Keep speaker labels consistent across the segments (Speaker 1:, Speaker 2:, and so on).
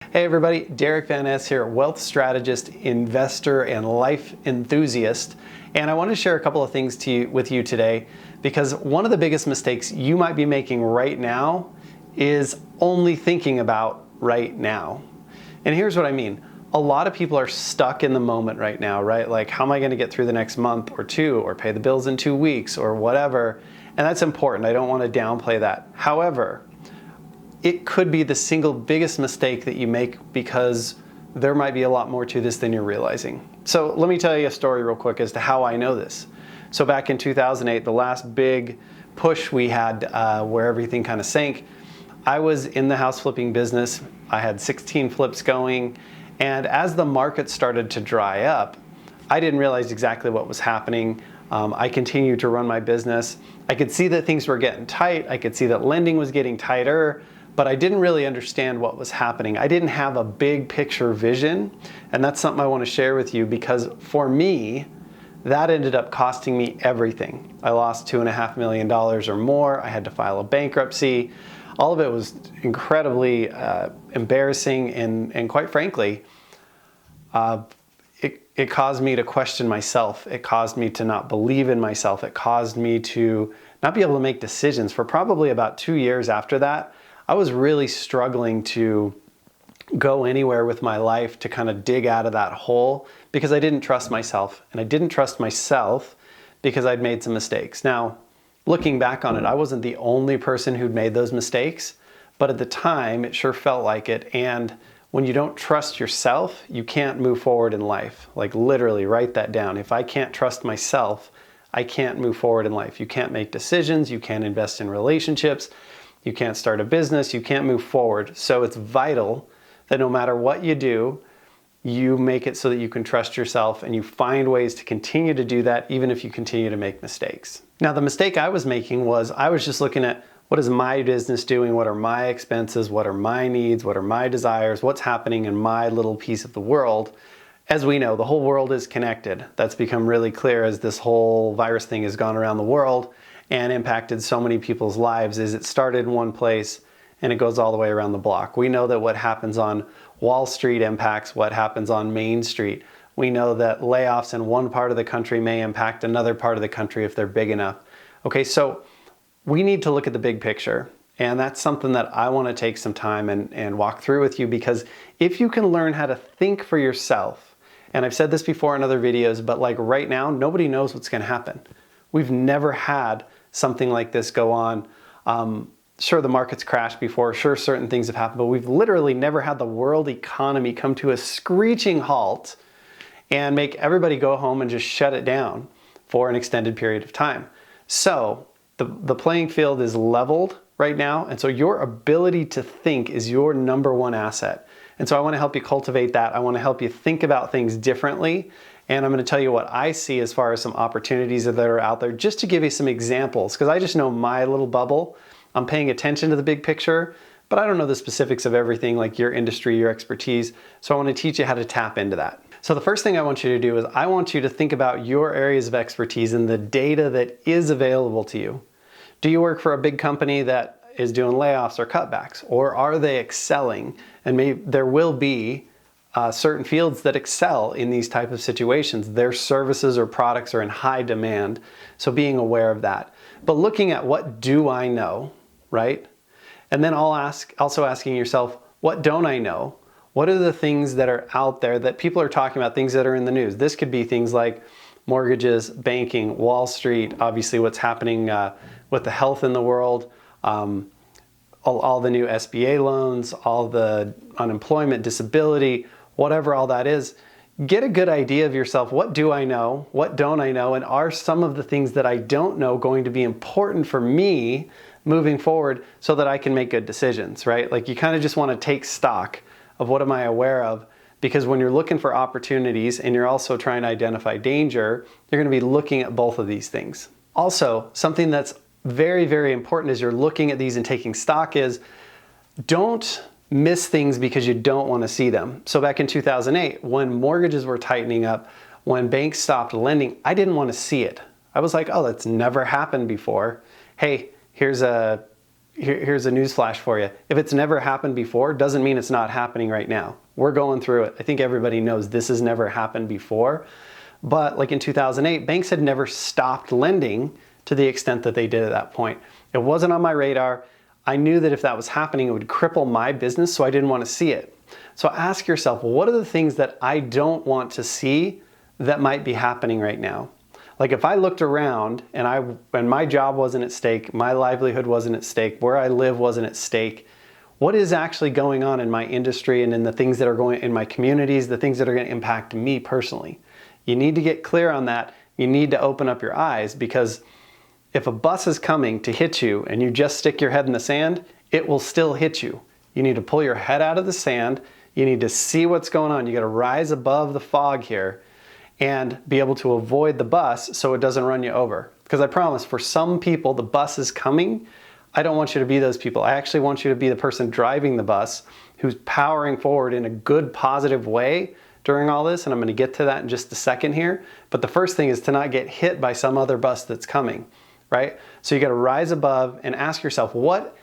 Speaker 1: Hey everybody, Derick Van Ness here, wealth strategist, investor, and life enthusiast. And I want to share a couple of things with you today, because one of the biggest mistakes you might be making right now is only thinking about right now. And here's what I mean. A lot of people are stuck in the moment right now, right? Like, how am I going to get through the next month or two, or pay the bills in 2 weeks, or whatever? And that's important. I don't want to downplay that. However, it could be the single biggest mistake that you make, because there might be a lot more to this than you're realizing. So let me tell you a story real quick as to how I know this. So back in 2008, the last big push we had where everything kind of sank, I was in the house flipping business. I had 16 flips going. And as the market started to dry up, I didn't realize exactly what was happening. I continued to run my business. I could see that things were getting tight. I could see that lending was getting tighter, but I didn't really understand what was happening. I didn't have a big picture vision, and that's something I want to share with you, because for me, that ended up costing me everything. I lost $2.5 million or more. I had to file a bankruptcy. All of it was incredibly embarrassing, and quite frankly, it caused me to question myself. It caused me to not believe in myself. It caused me to not be able to make decisions. For probably about 2 years after that, I was really struggling to go anywhere with my life, to kind of dig out of that hole, because I didn't trust myself. And I didn't trust myself because I'd made some mistakes. Now, looking back on it, I wasn't the only person who'd made those mistakes, but at the time, it sure felt like it. And when you don't trust yourself, you can't move forward in life. Like, literally, write that down. If I can't trust myself, I can't move forward in life. You can't make decisions. You can't invest in relationships. You can't start a business. You can't move forward. So it's vital that no matter what you do, you make it so that you can trust yourself, and you find ways to continue to do that even if you continue to make mistakes. Now, the mistake I was making was I was just looking at, what is my business doing? What are my expenses? What are my needs? What are my desires? What's happening in my little piece of the world? As we know, the whole world is connected. That's become really clear as this whole virus thing has gone around the world and impacted so many people's lives. Is it started in one place and it goes all the way around the block. We know that what happens on Wall Street impacts what happens on Main Street. We know that layoffs in one part of the country may impact another part of the country if they're big enough. Okay, so we need to look at the big picture. And that's something that I want to take some time and walk through with you, because if you can learn how to think for yourself, and I've said this before in other videos, but like right now, nobody knows what's going to happen. We've never had something like this go on. Sure, the market's crashed before. Sure, certain things have happened, but we've literally never had the world economy come to a screeching halt and make everybody go home and just shut it down for an extended period of time. So the playing field is leveled right now, and so your ability to think is your number one asset. And so I want to help you cultivate that. I want to help you think about things differently. And I'm going to tell you what I see as far as some opportunities that are out there, just to give you some examples, because I just know my little bubble. I'm paying attention to the big picture, but I don't know the specifics of everything, like your industry, your expertise. So I want to teach you how to tap into that. So the first thing I want you to do is I want you to think about your areas of expertise and the data that is available to you. Do you work for a big company that is doing layoffs or cutbacks, or are they excelling? And maybe there will be certain fields that excel in these type of situations. Their services or products are in high demand, so being aware of that. But looking at, what do I know, right? And then also asking yourself, what don't I know? What are the things that are out there that people are talking about, things that are in the news? This could be things like mortgages, banking, Wall Street, obviously what's happening with the health in the world, all the new SBA loans, all the unemployment, disability, whatever all that is. Get a good idea of yourself. What do I know? What don't I know? And are some of the things that I don't know going to be important for me moving forward so that I can make good decisions, right? Like, you kind of just want to take stock of what am I aware of, because when you're looking for opportunities and you're also trying to identify danger, you're going to be looking at both of these things. Also, something that's very, very important as you're looking at these and taking stock is, don't miss things because you don't want to see them. So back in 2008, when mortgages were tightening up, when banks stopped lending, I didn't want to see it. I was like, oh, that's never happened before. Hey, here's a here's a news flash for you. If it's never happened before, doesn't mean it's not happening right now. We're going through it. I think everybody knows this has never happened before. But like in 2008, banks had never stopped lending to the extent that they did at that point. It wasn't on my radar. I knew that if that was happening, it would cripple my business, so I didn't want to see it. So ask yourself, what are the things that I don't want to see that might be happening right now? Like if I looked around and my job wasn't at stake, my livelihood wasn't at stake, where I live wasn't at stake, what is actually going on in my industry and in the things that are going in my communities, the things that are going to impact me personally? You need to get clear on that. You need to open up your eyes, because if a bus is coming to hit you and you just stick your head in the sand, it will still hit you. You need to pull your head out of the sand. You need to see what's going on. You got to rise above the fog here and be able to avoid the bus so it doesn't run you over. Because I promise, for some people, the bus is coming. I don't want you to be those people. I actually want you to be the person driving the bus who's powering forward in a good, positive way during all this. And I'm going to get to that in just a second here. But the first thing is to not get hit by some other bus that's coming, right? So you got to rise above and ask yourself, what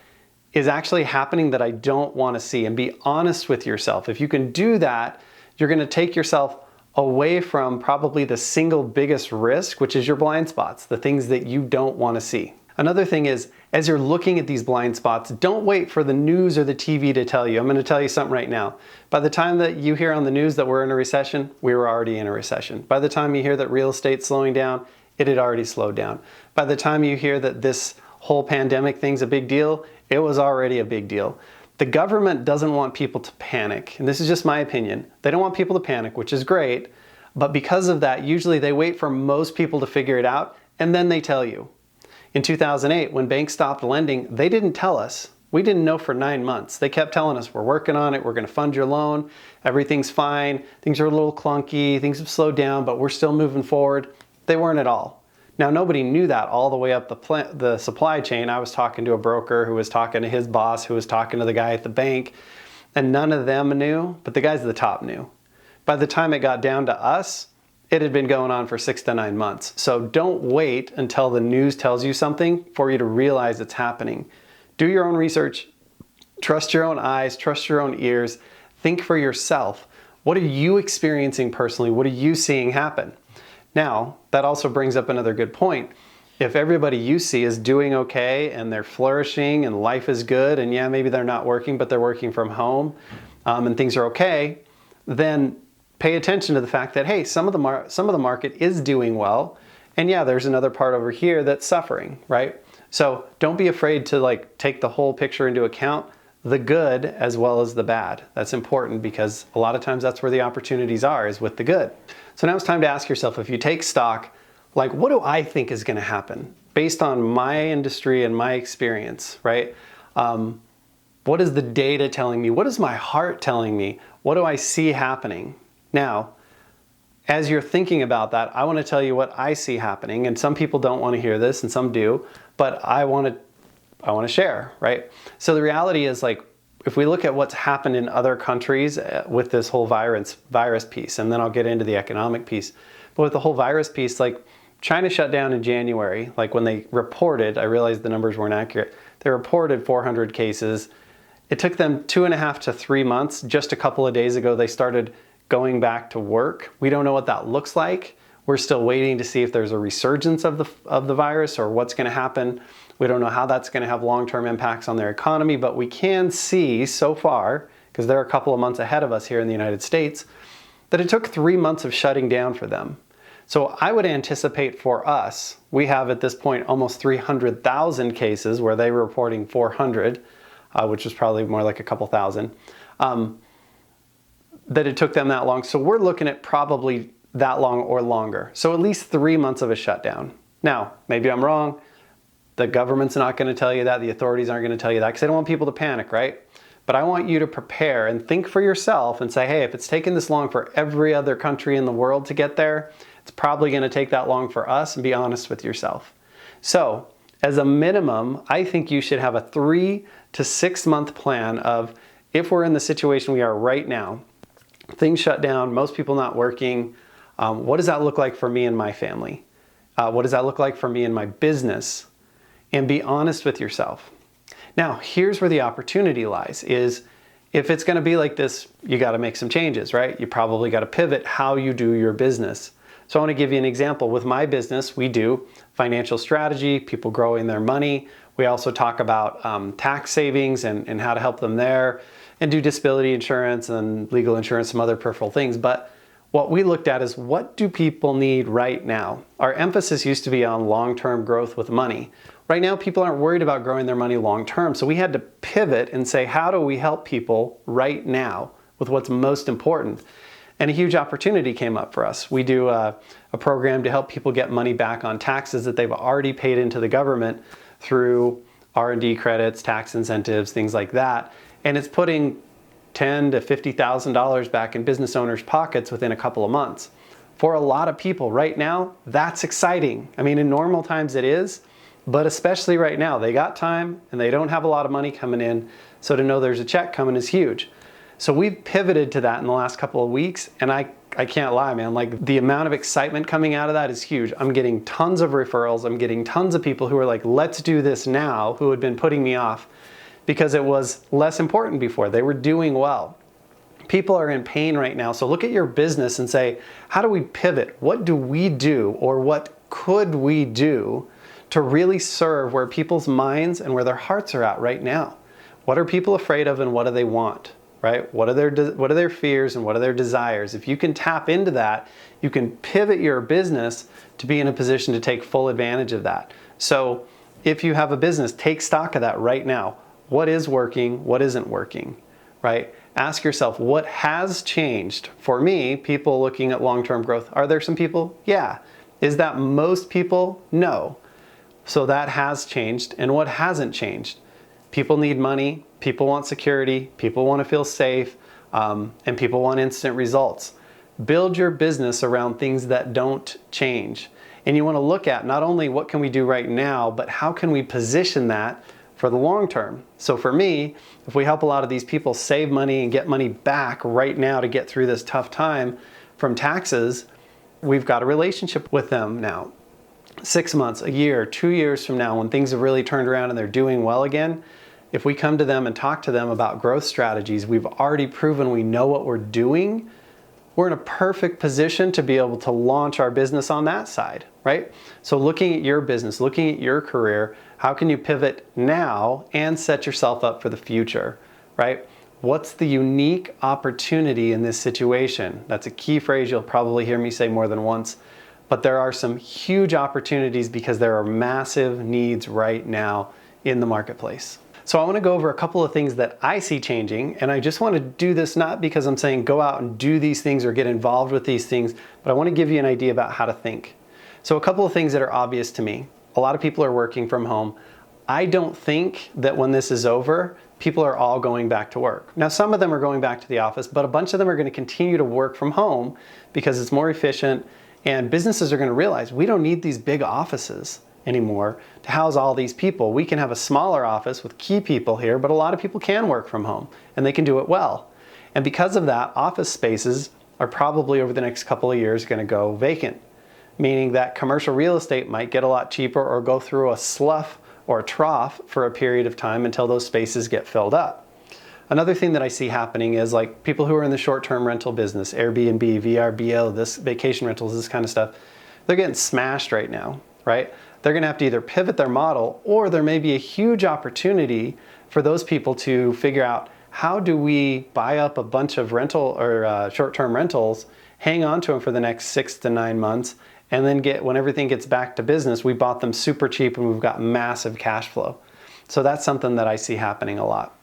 Speaker 1: is actually happening that I don't want to see? And be honest with yourself. If you can do that, you're going to take yourself away from probably the single biggest risk, which is your blind spots, the things that you don't want to see. Another thing is, as you're looking at these blind spots, don't wait for the news or the TV to tell you. I'm going to tell you something right now. By the time that you hear on the news that we're in a recession, we were already in a recession. By the time you hear that real estate's slowing down, it had already slowed down. By the time you hear that this whole pandemic thing's a big deal, it was already a big deal. The government doesn't want people to panic, and this is just my opinion. They don't want people to panic, which is great, but because of that, usually they wait for most people to figure it out, and then they tell you. In 2008, when banks stopped lending, they didn't tell us. We didn't know for 9 months. They kept telling us, we're working on it, we're going to fund your loan, everything's fine, things are a little clunky, things have slowed down, but we're still moving forward. They weren't at all. Now, nobody knew that all the way up the supply chain. I was talking to a broker who was talking to his boss, who was talking to the guy at the bank, and none of them knew, but the guys at the top knew. By the time it got down to us, it had been going on for 6 to 9 months. So don't wait until the news tells you something for you to realize it's happening. Do your own research, trust your own eyes, trust your own ears, think for yourself. What are you experiencing personally? What are you seeing happen? Now, that also brings up another good point. If everybody you see is doing okay and they're flourishing and life is good, and yeah, maybe they're not working, but they're working from home and things are okay, then pay attention to the fact that, hey, some of the market is doing well, and yeah, there's another part over here that's suffering, right? So don't be afraid to take the whole picture into account, the good as well as the bad. That's important, because a lot of times that's where the opportunities are, is with the good. So now it's time to ask yourself, if you take stock, what do I think is going to happen based on my industry and my experience, right? What is the data telling me? What is my heart telling me? What do I see happening? Now, as you're thinking about that, I want to tell you what I see happening, and some people don't want to hear this and some do, but I want to share, right? So the reality is, if we look at what's happened in other countries with this whole virus piece, and then I'll get into the economic piece, but with the whole virus piece, China shut down in January, when they reported, I realized the numbers weren't accurate, they reported 400 cases. It took them 2.5 to 3 months. Just a couple of days ago, they started going back to work. We don't know what that looks like. We're still waiting to see if there's a resurgence of the virus or what's going to happen. We don't know how that's going to have long-term impacts on their economy, but we can see so far, because they're a couple of months ahead of us here in the United States, that it took 3 months of shutting down for them. So I would anticipate for us, we have at this point almost 300,000 cases, where they were reporting 400, which was probably more like a couple thousand, that it took them that long. So we're looking at probably that long or longer. So at least 3 months of a shutdown. Now, maybe I'm wrong. The government's not going to tell you that. The authorities aren't going to tell you that, because they don't want people to panic, right? But I want you to prepare and think for yourself and say, hey, if it's taken this long for every other country in the world to get there, it's probably going to take that long for us, and be honest with yourself. So as a minimum, I think you should have a 3 to 6 month plan of, if we're in the situation we are right now, things shut down, most people not working, what does that look like for me and my family? What does that look like for me and my business? And be honest with yourself. Now, here's where the opportunity lies, is if it's gonna be like this, you gotta make some changes, right? You probably gotta pivot how you do your business. So I wanna give you an example. With my business, we do financial strategy, people growing their money. We also talk about tax savings and how to help them there, and do disability insurance and legal insurance, some other peripheral things. But what we looked at is, what do people need right now? Our emphasis used to be on long-term growth with money. Right now, people aren't worried about growing their money long-term. So we had to pivot and say, how do we help people right now with what's most important? And a huge opportunity came up for us. We do a program to help people get money back on taxes that they've already paid into the government through R&D credits, tax incentives, things like that. And it's putting $10,000 to $50,000 back in business owners' pockets within a couple of months. For a lot of people right now, that's exciting. I mean, in normal times it is, but especially right now, they got time and they don't have a lot of money coming in. So to know there's a check coming is huge. So we've pivoted to that in the last couple of weeks, and I can't lie, man, like the amount of excitement coming out of that is huge. I'm getting tons of referrals. I'm getting tons of people who are like, let's do this now, who had been putting me off because it was less important before. They were doing well. People are in pain right now. So look at your business and say, how do we pivot? What do we do, or what could we do to really serve where people's minds and where their hearts are at right now? What are people afraid of and what do they want, right? What are their fears and what are their desires? If you can tap into that, you can pivot your business to be in a position to take full advantage of that. So if you have a business, take stock of that right now. What is working? What isn't working, right? Ask yourself, what has changed? For me, people looking at long-term growth, are there some people? Yeah. Is that most people? No. So that has changed. And what hasn't changed? People need money, people want security, people want to feel safe, and people want instant results. Build your business around things that don't change. And you want to look at not only what can we do right now, but how can we position that for the long term. So for me, if we help a lot of these people save money and get money back right now to get through this tough time from taxes, we've got a relationship with them now. 6 months, a year, 2 years from now, when things have really turned around and they're doing well again, if we come to them and talk to them about growth strategies, we've already proven we know what we're doing. We're in a perfect position to be able to launch our business on that side, right? So looking at your business, looking at your career, how can you pivot now and set yourself up for the future, right? What's the unique opportunity in this situation? That's a key phrase you'll probably hear me say more than once, but there are some huge opportunities because there are massive needs right now in the marketplace. So I want to go over a couple of things that I see changing, and I just want to do this not because I'm saying go out and do these things or get involved with these things, but I want to give you an idea about how to think. So a couple of things that are obvious to me. A lot of people are working from home. I don't think that when this is over, people are all going back to work. Now, some of them are going back to the office, but a bunch of them are going to continue to work from home because it's more efficient, and businesses are going to realize we don't need these big offices anymore to house all these people. We can have a smaller office with key people here, but a lot of people can work from home and they can do it well. And because of that, office spaces are probably over the next couple of years going to go vacant, meaning that commercial real estate might get a lot cheaper or go through a slough or a trough for a period of time until those spaces get filled up. Another thing that I see happening is like people who are in the short-term rental business, Airbnb, VRBO, this vacation rentals, this kind of stuff, they're getting smashed right now, right? They're going to have to either pivot their model, or there may be a huge opportunity for those people to figure out, how do we buy up a bunch of rental or short-term rentals, hang on to them for the next 6 to 9 months, and then when everything gets back to business, we bought them super cheap and we've got massive cash flow. So that's something that I see happening a lot.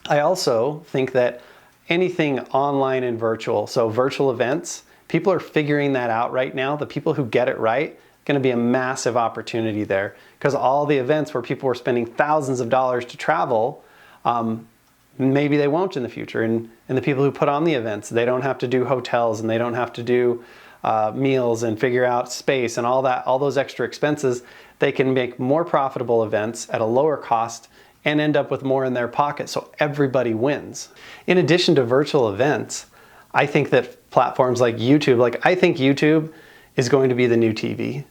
Speaker 1: I also think that anything online and virtual, so virtual events, people are figuring that out right now. The people who get it right, going to be a massive opportunity there, because all the events where people were spending thousands of dollars to travel, maybe they won't in the future. And the people who put on the events, they don't have to do hotels and they don't have to do meals and figure out space and all that, all those extra expenses. They can make more profitable events at a lower cost and end up with more in their pocket, so everybody wins. In addition to virtual events, I think that platforms like YouTube, I think YouTube is going to be the new TV.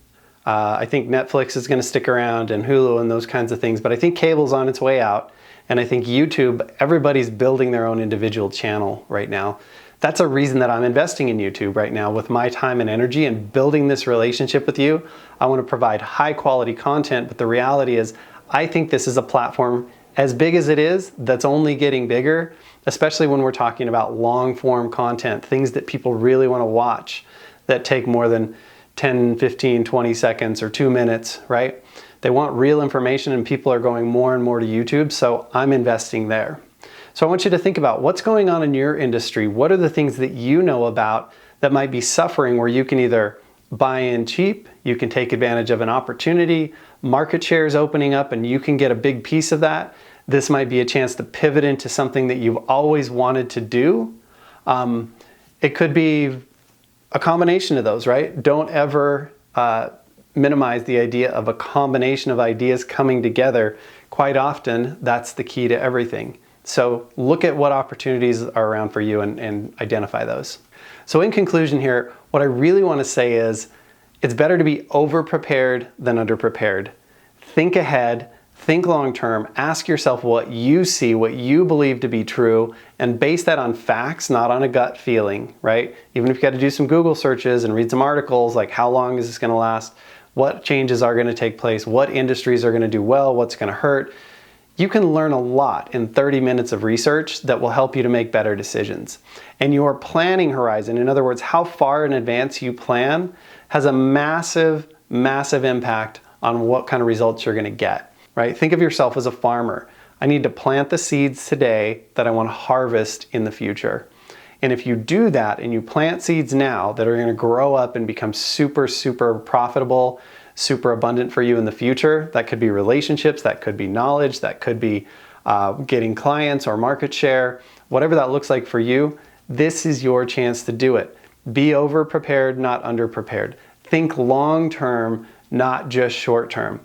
Speaker 1: I think Netflix is going to stick around and Hulu and those kinds of things, but I think cable's on its way out. And I think YouTube, everybody's building their own individual channel right now. That's a reason that I'm investing in YouTube right now with my time and energy and building this relationship with you. I want to provide high quality content, but the reality is I think this is a platform as big as it is that's only getting bigger, especially when we're talking about long form content, things that people really want to watch that take more than 10, 15, 20 seconds or 2 minutes, right? They want real information and people are going more and more to YouTube, so I'm investing there. So I want you to think about what's going on in your industry. What are the things that you know about that might be suffering where you can either buy in cheap, you can take advantage of an opportunity, market share is opening up and you can get a big piece of that. This might be a chance to pivot into something that you've always wanted to do. It could be a combination of those, right? Don't ever minimize the idea of a combination of ideas coming together. Quite often, that's the key to everything. So look at what opportunities are around for you and identify those. So in conclusion here, what I really want to say is it's better to be over-prepared than under-prepared. Think ahead, think long-term, ask yourself what you see, what you believe to be true, and base that on facts, not on a gut feeling, right? Even if you got to do some Google searches and read some articles like how long is this going to last, what changes are going to take place, what industries are going to do well, what's going to hurt. You can learn a lot in 30 minutes of research that will help you to make better decisions. And your planning horizon, in other words, how far in advance you plan, has a massive, massive impact on what kind of results you're going to get, right? Think of yourself as a farmer. I need to plant the seeds today that I want to harvest in the future. And if you do that and you plant seeds now that are going to grow up and become super, super profitable, super abundant for you in the future, that could be relationships, that could be knowledge, that could be getting clients or market share, whatever that looks like for you, this is your chance to do it. Be over prepared, not under prepared. Think long term, not just short term.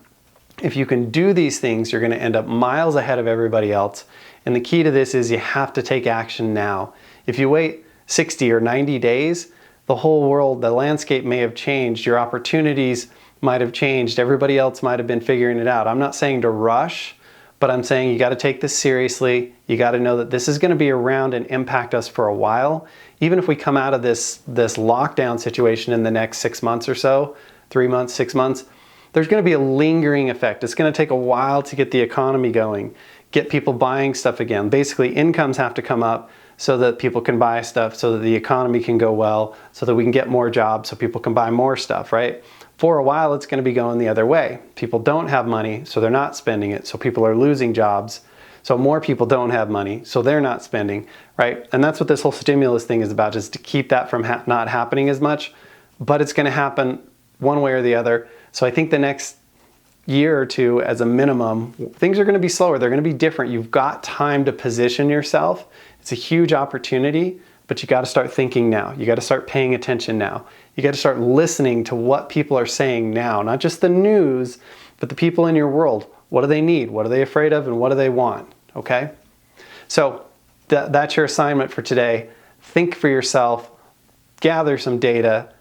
Speaker 1: If you can do these things, you're going to end up miles ahead of everybody else. And the key to this is you have to take action now. If you wait 60 or 90 days, the whole world, the landscape may have changed. Your opportunities might have changed. Everybody else might have been figuring it out. I'm not saying to rush, but I'm saying you got to take this seriously. You got to know that this is going to be around and impact us for a while. Even if we come out of this lockdown situation in the next 6 months or so, 3 months, 6 months, there's going to be a lingering effect. It's going to take a while to get the economy going, get people buying stuff again. Basically, incomes have to come up so that people can buy stuff, so that the economy can go well, so that we can get more jobs, so people can buy more stuff, right? For a while, it's going to be going the other way. People don't have money, so they're not spending it, so people are losing jobs. So more people don't have money, so they're not spending, right? And that's what this whole stimulus thing is about, is to keep that from not happening as much, but it's going to happen one way or the other. So I think the next year or two, as a minimum, things are going to be slower. They're going to be different. You've got time to position yourself. It's a huge opportunity, but you got to start thinking now. You got to start paying attention now. You got to start listening to what people are saying now, not just the news, but the people in your world. What do they need? What are they afraid of? And what do they want? Okay? So that's your assignment for today. Think for yourself, gather some data,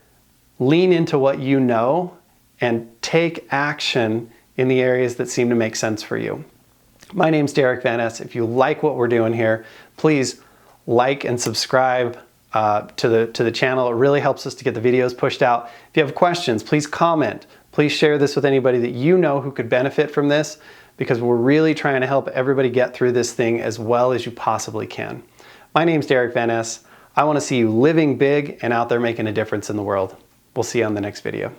Speaker 1: lean into what you know, and take action in the areas that seem to make sense for you. My name's Derick Van Ness. If you like what we're doing here, please like and subscribe to the channel. It really helps us to get the videos pushed out. If you have questions, please comment. Please share this with anybody that you know who could benefit from this, because we're really trying to help everybody get through this thing as well as you possibly can. My name's Derick Van Ness. I want to see you living big and out there making a difference in the world. We'll see you on the next video.